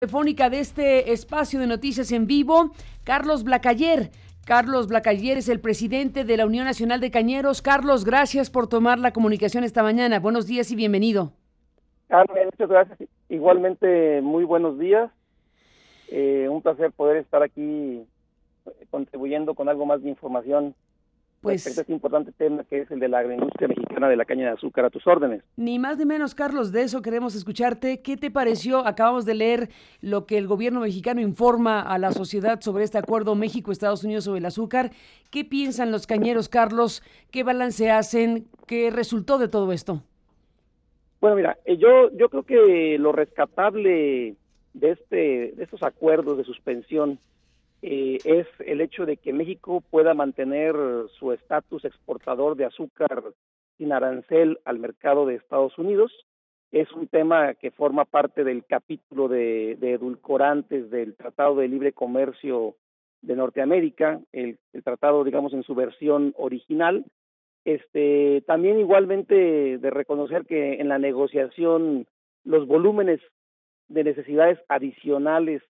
Telefónica de este espacio de noticias en vivo, Carlos Blacayer. Carlos Blacayer es el presidente de la Unión Nacional de Cañeros. Carlos, gracias por tomar la comunicación esta mañana. Buenos días y bienvenido. Carmen, muchas gracias. Igualmente, muy buenos días. Un placer poder estar aquí contribuyendo con algo más de información respecto a este importante tema que es el de la agroindustria mexicana de la caña de azúcar. A tus órdenes. Ni más ni menos, Carlos, de eso queremos escucharte. ¿Qué te pareció? Acabamos de leer lo que el gobierno mexicano informa a la sociedad sobre este acuerdo México-Estados Unidos sobre el azúcar. ¿Qué piensan los cañeros, Carlos? ¿Qué balance hacen? ¿Qué resultó de todo esto? Bueno, mira, yo creo que lo rescatable de estos acuerdos de suspensión es el hecho de que México pueda mantener su estatus exportador de azúcar sin arancel al mercado de Estados Unidos. Es un tema que forma parte del capítulo de edulcorantes del Tratado de Libre Comercio de Norteamérica, el tratado, digamos, en su versión original. También igualmente de reconocer que en la negociación los volúmenes de necesidades adicionales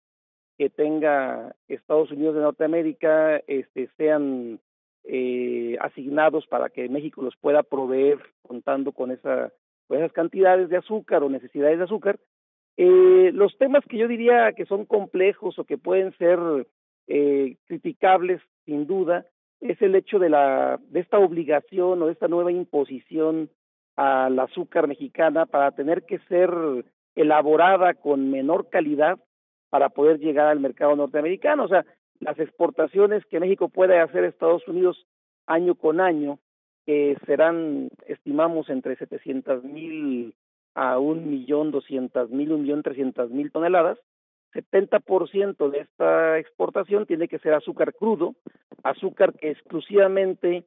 que tenga Estados Unidos de Norteamérica sean asignados para que México los pueda proveer contando con esas cantidades de azúcar o necesidades de azúcar. Los temas que yo diría que son complejos o que pueden ser criticables sin duda es el hecho de esta obligación o de esta nueva imposición al azúcar mexicana para tener que ser elaborada con menor calidad para poder llegar al mercado norteamericano. O sea, las exportaciones que México puede hacer a Estados Unidos año con año serán, estimamos, entre 700,000 a 1,200,000, 1,300,000 toneladas. 70% de esta exportación tiene que ser azúcar crudo, azúcar que exclusivamente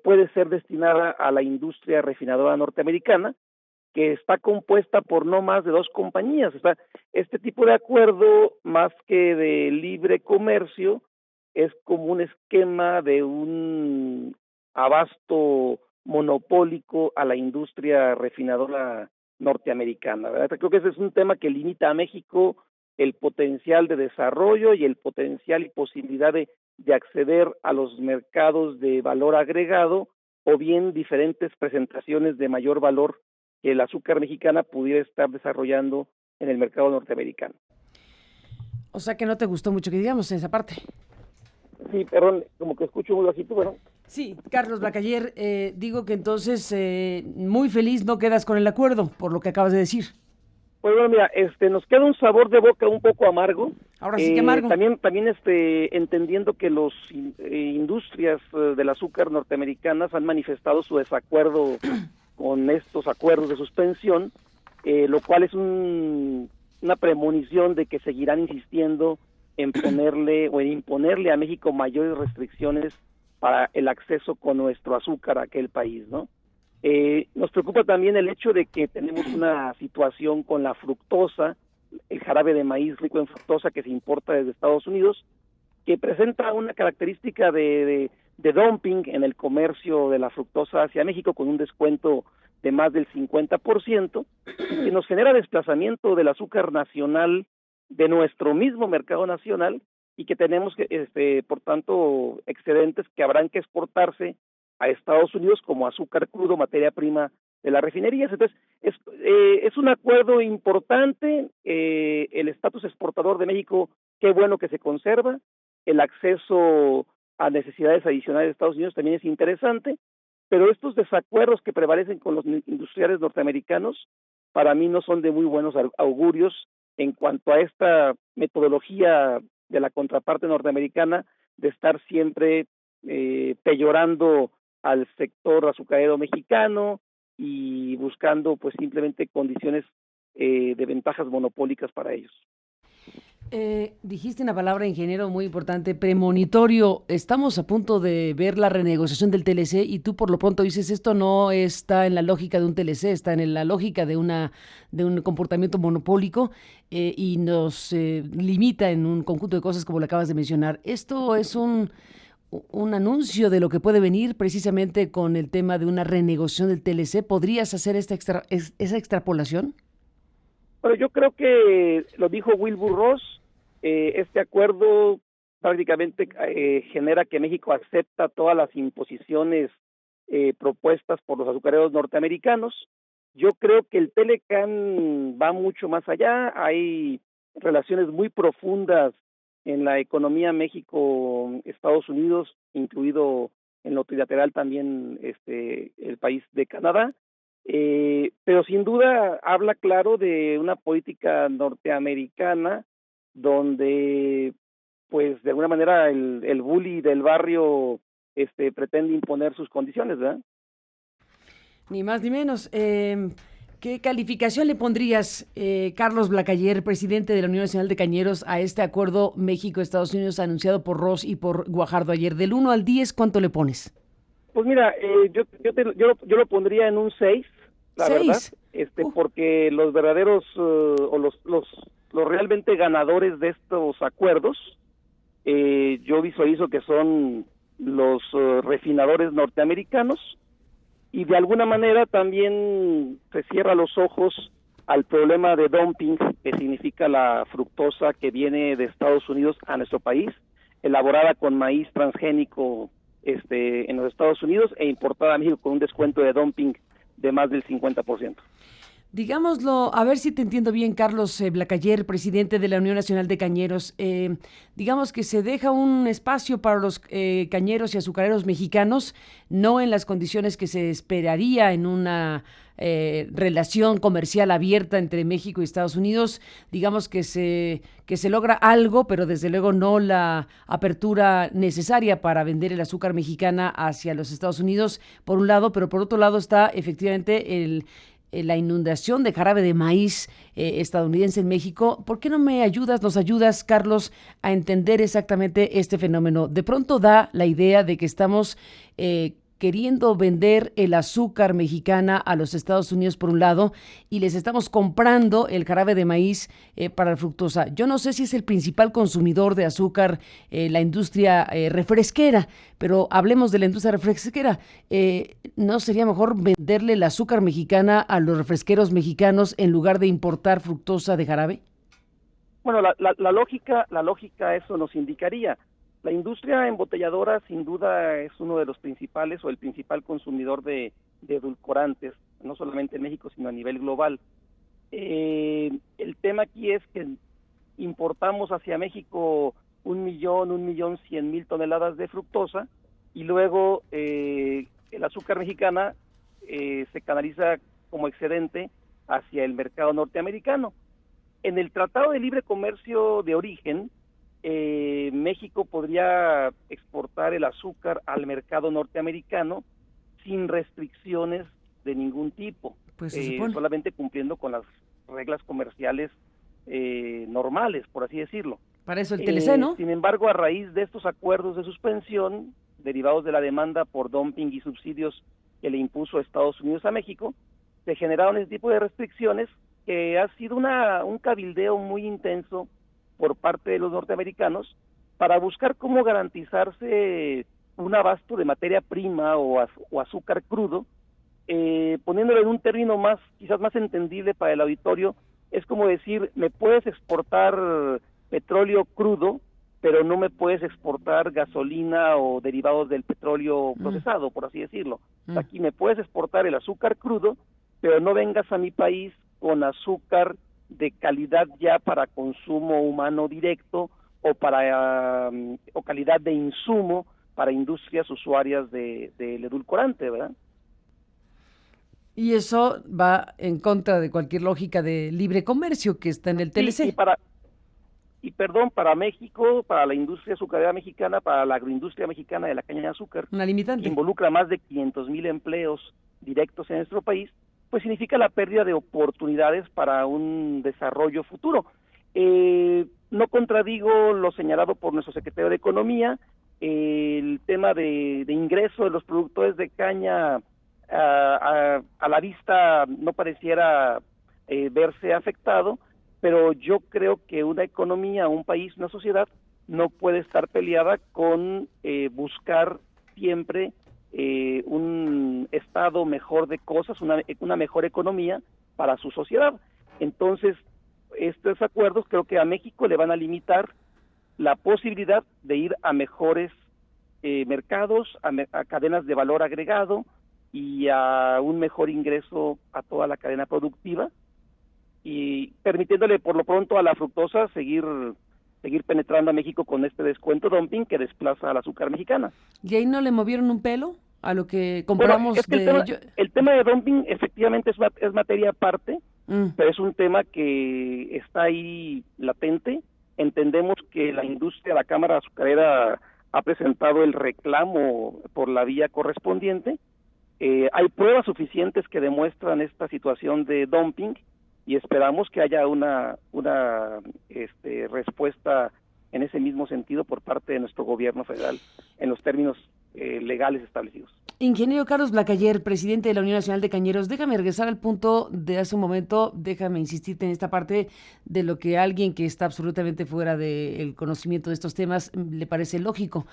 puede ser destinada a la industria refinadora norteamericana, que está compuesta por no más de dos compañías. O sea, este tipo de acuerdo, más que de libre comercio, es como un esquema de un abasto monopólico a la industria refinadora norteamericana, ¿verdad? Creo que ese es un tema que limita a México el potencial de desarrollo y el potencial y posibilidad de acceder a los mercados de valor agregado o bien diferentes presentaciones de mayor valor que el azúcar mexicana pudiera estar desarrollando en el mercado norteamericano. O sea que no te gustó mucho que digamos esa parte. Sí, perdón, como que escucho muy bajito, bueno. Sí, Carlos Blacayer, digo que entonces muy feliz no quedas con el acuerdo, por lo que acabas de decir. Pues bueno, mira, nos queda un sabor de boca un poco amargo. Ahora sí que amargo. También entendiendo que los industrias del azúcar norteamericanas han manifestado su desacuerdo con estos acuerdos de suspensión, lo cual es una premonición de que seguirán insistiendo en ponerle o en imponerle a México mayores restricciones para el acceso con nuestro azúcar a aquel país, ¿no? Nos preocupa también el hecho de que tenemos una situación con la fructosa, el jarabe de maíz rico en fructosa que se importa desde Estados Unidos, que presenta una característica de dumping en el comercio de la fructosa hacia México con un descuento de más del 50%, que nos genera desplazamiento del azúcar nacional de nuestro mismo mercado nacional y que tenemos que, por tanto, excedentes que habrán que exportarse a Estados Unidos como azúcar crudo, materia prima de las refinerías. Entonces, es un acuerdo importante, el estatus exportador de México, qué bueno que se conserva, el acceso a necesidades adicionales de Estados Unidos también es interesante, pero estos desacuerdos que prevalecen con los industriales norteamericanos, para mí no son de muy buenos augurios en cuanto a esta metodología de la contraparte norteamericana de estar siempre peyorando al sector azucarero mexicano y buscando pues simplemente condiciones de ventajas monopólicas para ellos. Dijiste una palabra, ingeniero, muy importante, premonitorio. Estamos a punto de ver la renegociación del TLC y tú por lo pronto dices esto no está en la lógica de un TLC, está en la lógica de un comportamiento monopólico y nos limita en un conjunto de cosas como lo acabas de mencionar. Esto es un anuncio de lo que puede venir precisamente con el tema de una renegociación del TLC. ¿Podrías hacer esa extrapolación? Bueno, yo creo que lo dijo Wilbur Ross, este acuerdo prácticamente genera que México acepta todas las imposiciones propuestas por los azucareros norteamericanos. Yo creo que el Telecan va mucho más allá, hay relaciones muy profundas en la economía México-Estados Unidos, incluido en lo trilateral también el país de Canadá, pero sin duda habla claro de una política norteamericana donde pues de alguna manera el bully del barrio pretende imponer sus condiciones, ¿verdad? Ni más ni menos. ¿Qué calificación le pondrías, Carlos Blacayer, presidente de la Unión Nacional de Cañeros, a este acuerdo México-Estados Unidos anunciado por Ross y por Guajardo ayer? Del 1 al 10, ¿cuánto le pones? Pues mira, yo lo pondría en un 6, la verdad, 6. porque los verdaderos o los realmente ganadores de estos acuerdos, yo visualizo que son los refinadores norteamericanos, y de alguna manera también se cierra los ojos al problema de dumping que significa la fructosa que viene de Estados Unidos a nuestro país, elaborada con maíz transgénico en los Estados Unidos e importada a México con un descuento de dumping de más del 50%. Digámoslo, a ver si te entiendo bien, Carlos Blacayer, presidente de la Unión Nacional de Cañeros. Digamos que se deja un espacio para los cañeros y azucareros mexicanos, no en las condiciones que se esperaría en una relación comercial abierta entre México y Estados Unidos. Digamos que se logra algo, pero desde luego no la apertura necesaria para vender el azúcar mexicana hacia los Estados Unidos, por un lado, pero por otro lado está efectivamente la inundación de jarabe de maíz estadounidense en México. ¿Por qué no nos ayudas, Carlos, a entender exactamente este fenómeno? De pronto da la idea de que estamos queriendo vender el azúcar mexicana a los Estados Unidos por un lado y les estamos comprando el jarabe de maíz para la fructosa. Yo no sé si es el principal consumidor de azúcar la industria refresquera, pero hablemos de la industria refresquera. ¿No sería mejor venderle el azúcar mexicana a los refresqueros mexicanos en lugar de importar fructosa de jarabe? Bueno, la lógica eso nos indicaría. La industria embotelladora sin duda es uno de los principales o el principal consumidor de edulcorantes, no solamente en México, sino a nivel global. El tema aquí es que importamos hacia México 1.100.000 toneladas de fructosa y luego el azúcar mexicana se canaliza como excedente hacia el mercado norteamericano. En el Tratado de Libre Comercio de Origen, México podría exportar el azúcar al mercado norteamericano sin restricciones de ningún tipo, Pues se supone. solamente cumpliendo con las reglas comerciales normales, por así decirlo. Para eso el TLC, ¿no? Sin embargo, a raíz de estos acuerdos de suspensión, derivados de la demanda por dumping y subsidios que le impuso Estados Unidos a México, se generaron ese tipo de restricciones que ha sido un cabildeo muy intenso por parte de los norteamericanos para buscar cómo garantizarse un abasto de materia prima o azúcar crudo, poniéndolo en un término quizás más entendible para el auditorio. Es como decir, me puedes exportar petróleo crudo, pero no me puedes exportar gasolina o derivados del petróleo procesado, por así decirlo. Aquí me puedes exportar el azúcar crudo, pero no vengas a mi país con azúcar de calidad ya para consumo humano directo o calidad de insumo para industrias usuarias del edulcorante, ¿verdad? Y eso va en contra de cualquier lógica de libre comercio que está en el TLC. Para México, para la industria azucarera mexicana, para la agroindustria mexicana de la caña de azúcar, Una limitante. que involucra más de 500,000 empleos directos en nuestro país, pues significa la pérdida de oportunidades para un desarrollo futuro. No contradigo lo señalado por nuestro secretario de Economía, el tema de ingreso de los productores de caña a la vista no pareciera verse afectado, pero yo creo que una economía, un país, una sociedad no puede estar peleada con buscar siempre un estado mejor de cosas, una mejor economía para su sociedad. Entonces, estos acuerdos creo que a México le van a limitar la posibilidad de ir a mejores mercados, a cadenas de valor agregado y a un mejor ingreso a toda la cadena productiva, y permitiéndole por lo pronto a la fructosa seguir penetrando a México con este descuento dumping que desplaza al azúcar mexicana. ¿Y ahí no le movieron un pelo a lo que Bueno, compramos es que el tema de dumping efectivamente es materia aparte, pero es un tema que está ahí latente. Entendemos que la industria, la Cámara Azucarera ha presentado el reclamo por la vía correspondiente. Hay pruebas suficientes que demuestran esta situación de dumping y esperamos que haya una respuesta en ese mismo sentido por parte de nuestro gobierno federal en los términos legales establecidos. Ingeniero Carlos Blacayer, presidente de la Unión Nacional de Cañeros, déjame regresar al punto de hace un momento, déjame insistirte en esta parte de lo que a alguien que está absolutamente fuera del conocimiento de estos temas le parece lógico.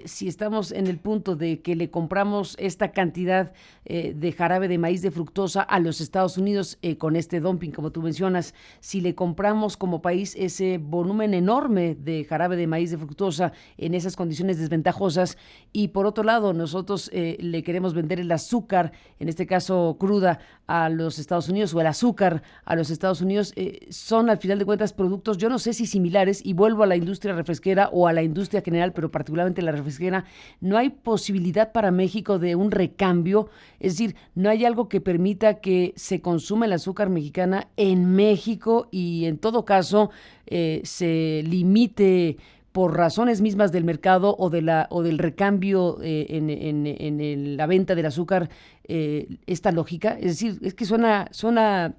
Si estamos en el punto de que le compramos esta cantidad de jarabe de maíz de fructosa a los Estados Unidos con este dumping, como tú mencionas, si le compramos como país ese volumen enorme de jarabe de maíz de fructosa en esas condiciones desventajosas, y por otro lado nosotros le queremos vender el azúcar, en este caso cruda, a los Estados Unidos, o el azúcar a los Estados Unidos, son al final de cuentas productos, yo no sé si similares, y vuelvo a la industria refresquera o a la industria general, pero particularmente la refresquera. No hay posibilidad para México de un recambio, es decir, no hay algo que permita que se consuma el azúcar mexicana en México y en todo caso se limite por razones mismas del mercado o del recambio en la venta del azúcar, esta lógica. Es decir, es que suena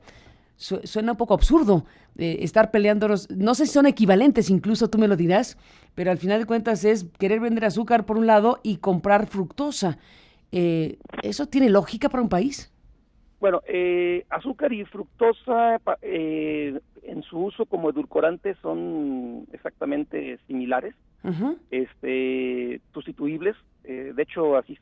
un poco absurdo estar peleándonos. No sé si son equivalentes, incluso tú me lo dirás, pero al final de cuentas es querer vender azúcar por un lado y comprar fructosa. ¿Eso tiene lógica para un país? Bueno, azúcar y fructosa en su uso como edulcorantes son exactamente similares, Uh-huh. sustituibles. De hecho, así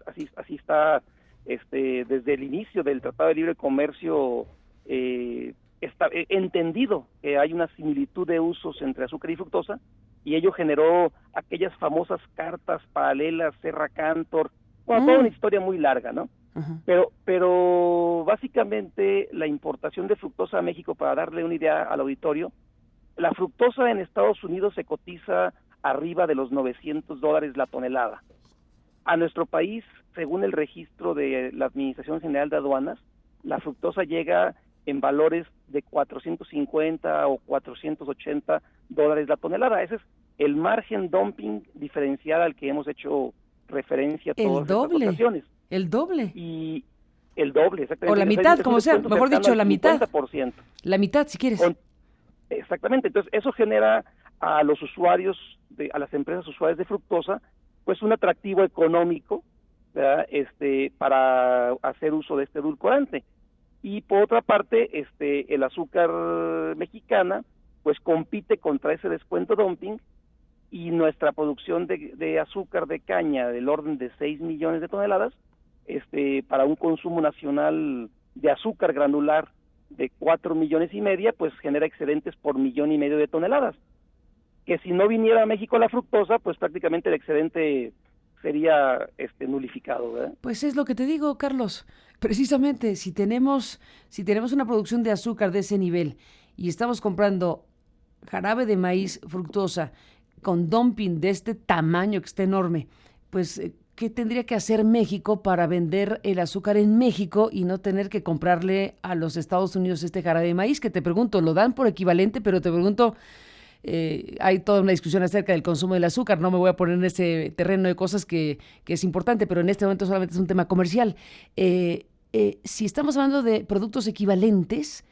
está desde el inicio del Tratado de Libre Comercio, está entendido que hay una similitud de usos entre azúcar y fructosa, y ello generó aquellas famosas cartas paralelas, Serra Cantor, toda una historia muy larga, ¿no? Uh-huh. Pero básicamente la importación de fructosa a México, para darle una idea al auditorio, la fructosa en Estados Unidos se cotiza arriba de los $900 la tonelada. A nuestro país, según el registro de la Administración General de Aduanas, la fructosa llega en valores de 450 o $480 la tonelada. Ese es el margen dumping diferencial al que hemos hecho referencia todas estas ocasiones. El doble. Y el doble, exactamente. O la mitad, como sea, mejor dicho, la mitad. 50%. La mitad, si quieres. Exactamente. Entonces, eso genera a los usuarios, a las empresas usuarias de fructosa, pues un atractivo económico, ¿verdad? Para hacer uso de este edulcorante. Y por otra parte, el azúcar mexicana, pues compite contra ese descuento dumping, y nuestra producción de azúcar de caña del orden de 6 millones de toneladas, para un consumo nacional de azúcar granular de 4,5 millones, pues genera excedentes por 1,5 millones de toneladas, que si no viniera a México la fructosa, pues prácticamente el excedente sería nulificado, ¿verdad? Pues es lo que te digo, Carlos. Precisamente, si tenemos una producción de azúcar de ese nivel y estamos comprando jarabe de maíz fructosa con dumping de este tamaño que está enorme, pues ¿qué tendría que hacer México para vender el azúcar en México y no tener que comprarle a los Estados Unidos este jarabe de maíz? Que te pregunto, lo dan por equivalente, pero te pregunto, hay toda una discusión acerca del consumo del azúcar. No me voy a poner en ese terreno de cosas que es importante, pero en este momento solamente es un tema comercial. Si estamos hablando de productos equivalentes,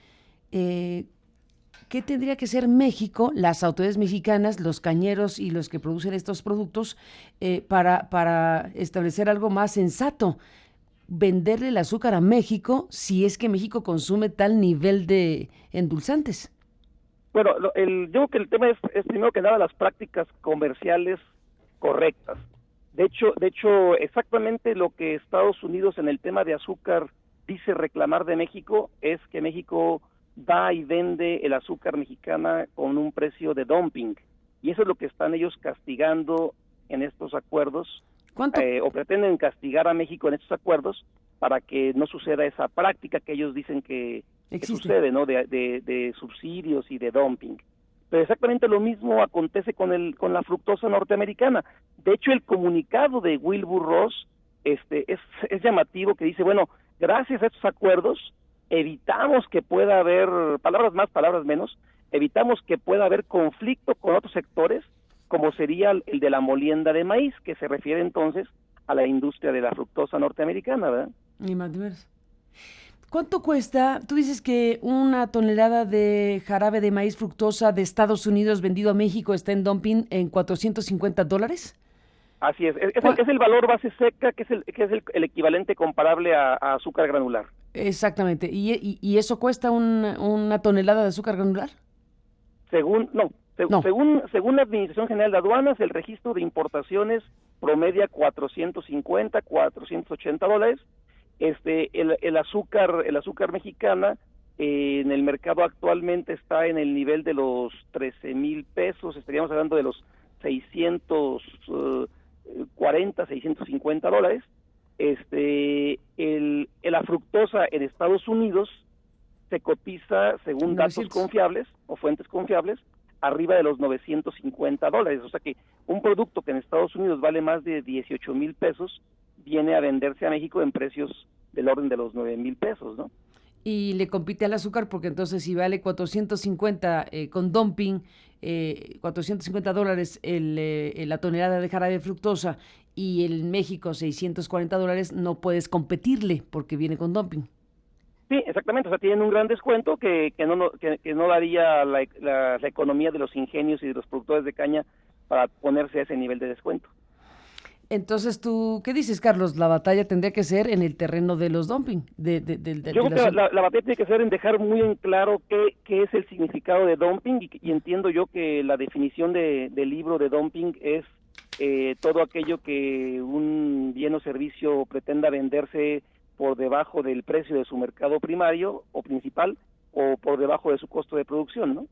¿qué tendría que hacer México, las autoridades mexicanas, los cañeros y los que producen estos productos, para establecer algo más sensato? Venderle el azúcar a México si es que México consume tal nivel de endulzantes. Bueno, yo creo que el tema es primero que nada las prácticas comerciales correctas. De hecho, exactamente lo que Estados Unidos en el tema de azúcar dice reclamar de México es que México va y vende el azúcar mexicana con un precio de dumping. Y eso es lo que están ellos castigando en estos acuerdos, ¿Cuánto? o pretenden castigar a México en estos acuerdos para que no suceda esa práctica que ellos dicen que Existe. sucede, ¿no? De subsidios y de dumping. Pero exactamente lo mismo acontece con la fructosa norteamericana. De hecho, el comunicado de Wilbur Ross es llamativo, que dice, bueno, gracias a estos acuerdos evitamos que pueda haber, palabras más, palabras menos, evitamos que pueda haber conflicto con otros sectores, como sería el de la molienda de maíz, que se refiere entonces a la industria de la fructosa norteamericana, ¿verdad? Ni más ni menos. ¿Cuánto cuesta? Tú dices que una tonelada de jarabe de maíz fructosa de Estados Unidos vendido a México está en dumping en $450. Así es el valor base seca, que es el equivalente comparable a azúcar granular. Exactamente. ¿Y eso cuesta una tonelada de azúcar granular? No. Según la Administración General de Aduanas, el registro de importaciones promedia $450, $480. El azúcar mexicana en el mercado actualmente está en el nivel de los 13,000 pesos, estaríamos hablando de los 640, $650. La fructosa en Estados Unidos se cotiza, según 900. datos confiables o fuentes confiables, arriba de los $950. O sea que un producto que en Estados Unidos vale más de 18,000 pesos viene a venderse a México en precios del orden de los 9,000 pesos, ¿no? Y le compite al azúcar porque entonces si vale 450 con dumping, $450 la tonelada de jarabe de fructosa y en México $640, no puedes competirle porque viene con dumping. Sí, exactamente, o sea, tienen un gran descuento que no daría la economía de los ingenios y de los productores de caña para ponerse a ese nivel de descuento. Entonces, ¿tú qué dices, Carlos? La batalla tendría que ser en el terreno de los dumping. Yo creo que la batalla tiene que ser en dejar muy en claro qué es el significado de dumping, y entiendo yo que la definición del libro de dumping es todo aquello que un bien o servicio pretenda venderse por debajo del precio de su mercado primario o principal, o por debajo de su costo de producción, ¿no?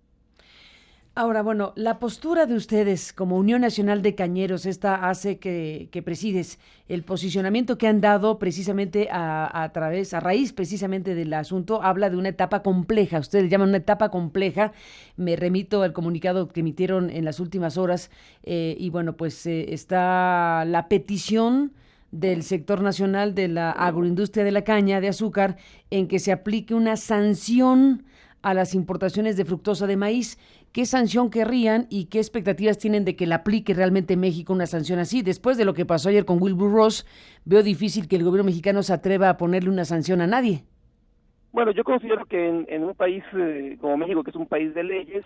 Ahora, bueno, la postura de ustedes como Unión Nacional de Cañeros, esta hace que presides, el posicionamiento que han dado precisamente a raíz precisamente del asunto, habla de una etapa compleja. Ustedes llaman una etapa compleja. Me remito al comunicado que emitieron en las últimas horas y bueno, pues está la petición del sector nacional de la agroindustria de la caña de azúcar en que se aplique una sanción a las importaciones de fructosa de maíz. ¿Qué sanción querrían y qué expectativas tienen de que la aplique realmente México una sanción así? Después de lo que pasó ayer con Wilbur Ross, veo difícil que el gobierno mexicano se atreva a ponerle una sanción a nadie. Bueno, yo considero que en un país como México, que es un país de leyes,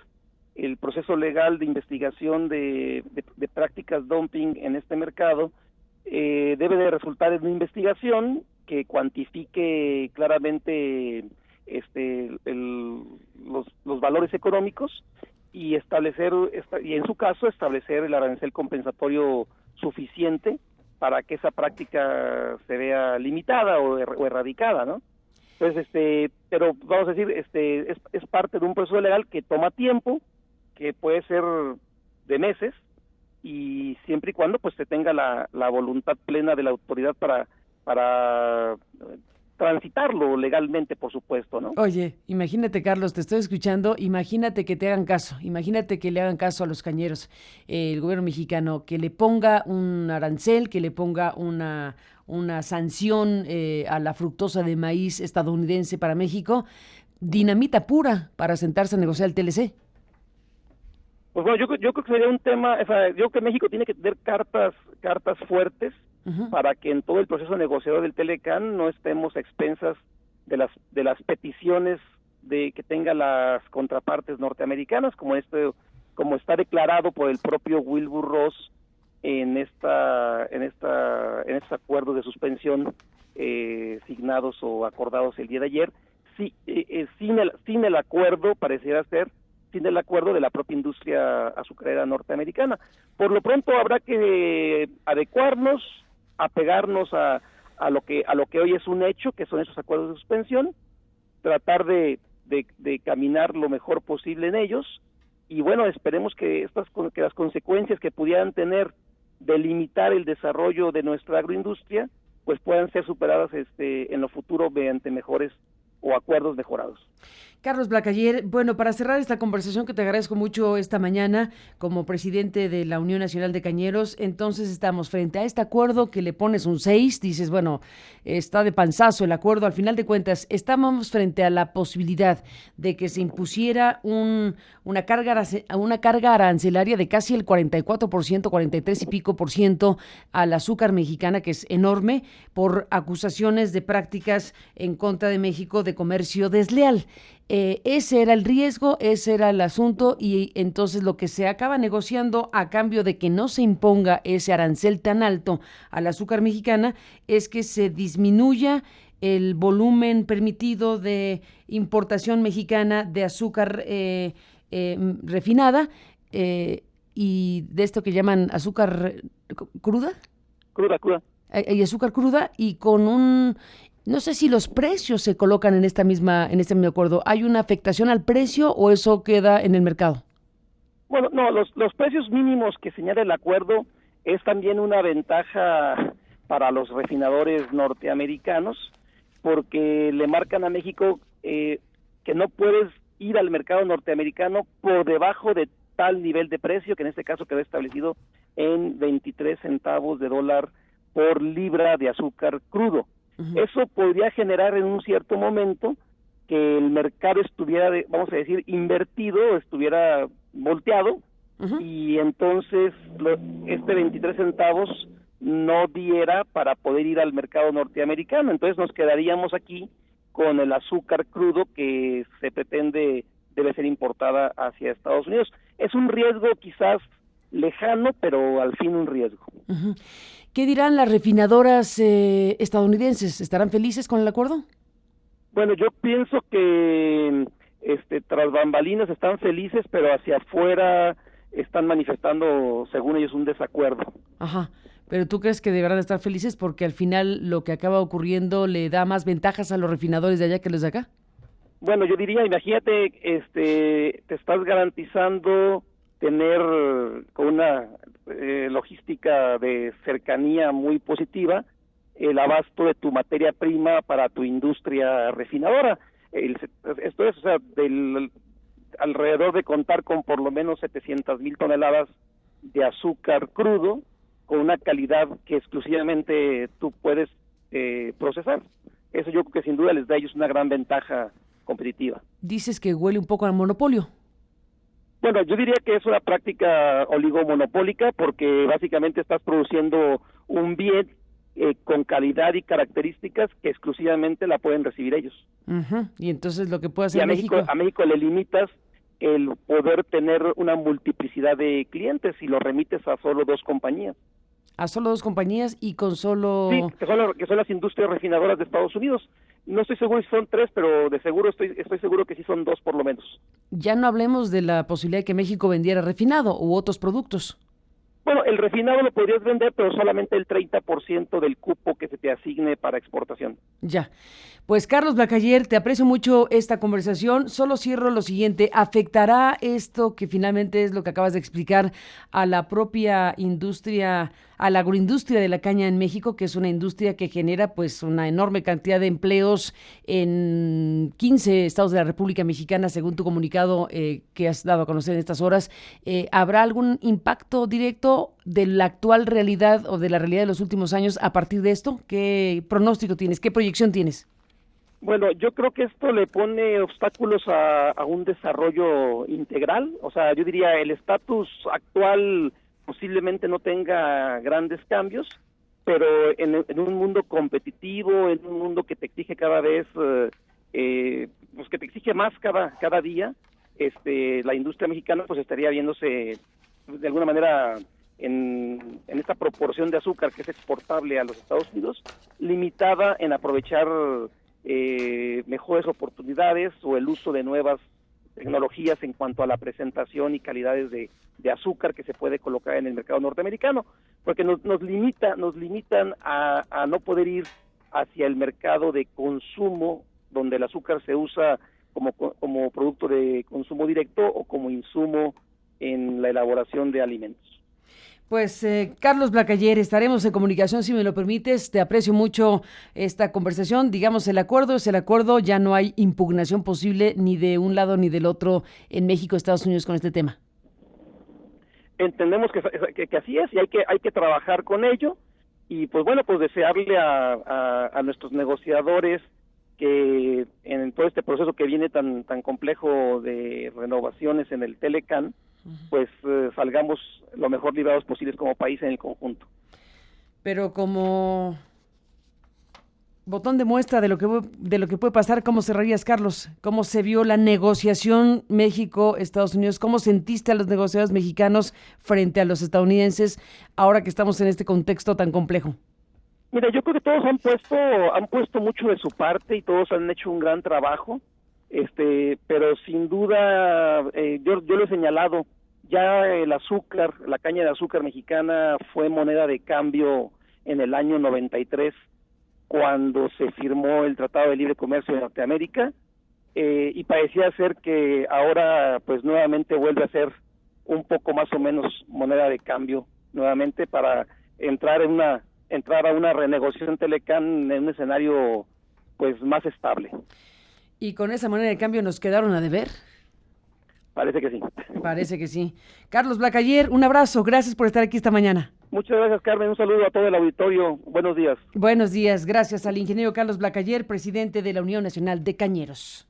el proceso legal de investigación de prácticas dumping en este mercado debe de resultar en una investigación que cuantifique claramente los valores económicos y en su caso establecer el arancel compensatorio suficiente para que esa práctica se vea limitada o erradicada, ¿no? Entonces, pero vamos a decir, es parte de un proceso legal que toma tiempo, que puede ser de meses, y siempre y cuando pues se tenga la voluntad plena de la autoridad para transitarlo legalmente, por supuesto, ¿no? Oye, imagínate, Carlos, te estoy escuchando, imagínate que te hagan caso, imagínate que le hagan caso a los cañeros, el gobierno mexicano, que le ponga un arancel, que le ponga una sanción a la fructosa de maíz estadounidense para México, dinamita pura para sentarse a negociar el TLC. Pues bueno, yo creo que sería un tema, o sea, yo creo que México tiene que tener cartas fuertes para que en todo el proceso negociador del Telecán no estemos a expensas de las peticiones de que tengan las contrapartes norteamericanas, como está declarado por el propio Wilbur Ross en estos acuerdos de suspensión signados o acordados el día de ayer. Sí, sin el acuerdo, pareciera ser, sin el acuerdo de la propia industria azucarera norteamericana. Por lo pronto habrá que adecuarnos, apegarnos a lo que hoy es un hecho, que son esos acuerdos de suspensión, tratar de de caminar lo mejor posible en ellos, y bueno, esperemos que que las consecuencias que pudieran tener de limitar el desarrollo de nuestra agroindustria, pues puedan ser superadas en lo futuro mediante mejores o acuerdos mejorados. Carlos Blacayer, bueno, para cerrar esta conversación que te agradezco mucho esta mañana como presidente de la Unión Nacional de Cañeros, entonces estamos frente a este acuerdo que le pones un 6, dices, bueno, está de panzazo el acuerdo, al final de cuentas, estamos frente a la posibilidad de que se impusiera una carga arancelaria de casi el 44%, 43 y pico por ciento al azúcar mexicana, que es enorme, por acusaciones de prácticas en contra de México de comercio desleal. Ese era el riesgo, ese era el asunto, y entonces lo que se acaba negociando a cambio de que no se imponga ese arancel tan alto al azúcar mexicana es que se disminuya el volumen permitido de importación mexicana de azúcar refinada y de esto que llaman azúcar cruda. Cruda. Y azúcar cruda y con no sé si los precios se colocan en este mismo acuerdo. ¿Hay una afectación al precio o eso queda en el mercado? Bueno, no, los precios mínimos que señala el acuerdo es también una ventaja para los refinadores norteamericanos, porque le marcan a México que no puedes ir al mercado norteamericano por debajo de tal nivel de precio, que en este caso quedó establecido en 23 centavos de dólar por libra de azúcar crudo. Eso podría generar en un cierto momento que el mercado estuviera, vamos a decir, invertido, estuviera volteado, y entonces este 23 centavos no diera para poder ir al mercado norteamericano. Entonces nos quedaríamos aquí con el azúcar crudo que se pretende debe ser importada hacia Estados Unidos. Es un riesgo quizás lejano, pero al fin un riesgo. ¿Qué dirán las refinadoras estadounidenses? ¿Estarán felices con el acuerdo? Bueno, yo pienso que tras bambalinas están felices, pero hacia afuera están manifestando, según ellos, un desacuerdo. Ajá, pero ¿tú crees que deberán estar felices porque al final lo que acaba ocurriendo le da más ventajas a los refinadores de allá que los de acá? Bueno, yo diría, imagínate, te estás garantizando tener con una logística de cercanía muy positiva el abasto de tu materia prima para tu industria refinadora. Esto es, o sea, alrededor de contar con por lo menos 700,000 toneladas de azúcar crudo con una calidad que exclusivamente tú puedes procesar. Eso yo creo que sin duda les da a ellos una gran ventaja competitiva. Dices que huele un poco al monopolio. Bueno, yo diría que es una práctica oligomonopólica porque básicamente estás produciendo un bien con calidad y características que exclusivamente la pueden recibir ellos. Y entonces lo que puede hacer a México le limitas el poder tener una multiplicidad de clientes y lo remites a solo 2 compañías. A solo 2 compañías y con solo... Sí, que son las industrias refinadoras de Estados Unidos. No estoy seguro si son 3, pero de seguro estoy seguro que sí son 2 por lo menos. Ya no hablemos de la posibilidad de que México vendiera refinado u otros productos. Bueno, el refinado lo podrías vender, pero solamente el 30% del cupo que se te asigne para exportación. Ya. Pues Carlos Blacayer, te aprecio mucho esta conversación. Solo cierro lo siguiente. ¿Afectará esto, que finalmente es lo que acabas de explicar, a la propia industria, a la agroindustria de la caña en México, que es una industria que genera pues una enorme cantidad de empleos en 15 estados de la República Mexicana, según tu comunicado que has dado a conocer en estas horas? ¿Habrá algún impacto directo de la actual realidad o de la realidad de los últimos años a partir de esto? ¿Qué pronóstico tienes? ¿Qué proyección tienes? Bueno, yo creo que esto le pone obstáculos a un desarrollo integral. O sea, yo diría el estatus actual posiblemente no tenga grandes cambios, pero en un mundo competitivo, en un mundo que te exige cada vez, pues que te exige más cada día, la industria mexicana pues estaría viéndose de alguna manera en esta proporción de azúcar que es exportable a los Estados Unidos, limitada en aprovechar mejores oportunidades o el uso de nuevas tecnologías en cuanto a la presentación y calidades de azúcar que se puede colocar en el mercado norteamericano, porque nos limitan a no poder ir hacia el mercado de consumo donde el azúcar se usa como producto de consumo directo o como insumo en la elaboración de alimentos. Pues Carlos Blacayer, estaremos en comunicación si me lo permites. Te aprecio mucho esta conversación. Digamos, el acuerdo es el acuerdo, ya no hay impugnación posible ni de un lado ni del otro en México, Estados Unidos con este tema. Entendemos que así es y hay que trabajar con ello y pues bueno, pues desearle a nuestros negociadores que en todo este proceso que viene tan complejo de renovaciones en el Telecán, pues salgamos lo mejor librados posibles como país en el conjunto. Pero como botón de muestra de lo que puede pasar, ¿cómo cerrarías, Carlos? ¿Cómo se vio la negociación México-Estados Unidos? ¿Cómo sentiste a los negociadores mexicanos frente a los estadounidenses ahora que estamos en este contexto tan complejo? Mira, yo creo que todos han puesto mucho de su parte y todos han hecho un gran trabajo, pero sin duda, yo lo he señalado, ya el azúcar, la caña de azúcar mexicana fue moneda de cambio en el año 93, cuando se firmó el Tratado de Libre Comercio de Norteamérica, y parecía ser que ahora pues nuevamente vuelve a ser un poco más o menos moneda de cambio nuevamente para entrar a una renegociación Telecán en un escenario pues más estable. ¿Y con esa moneda de cambio nos quedaron a deber? Parece que sí. Parece que sí. Carlos Blacayer, un abrazo, gracias por estar aquí esta mañana. Muchas gracias, Carmen, un saludo a todo el auditorio, buenos días. Buenos días, gracias al ingeniero Carlos Blacayer, presidente de la Unión Nacional de Cañeros.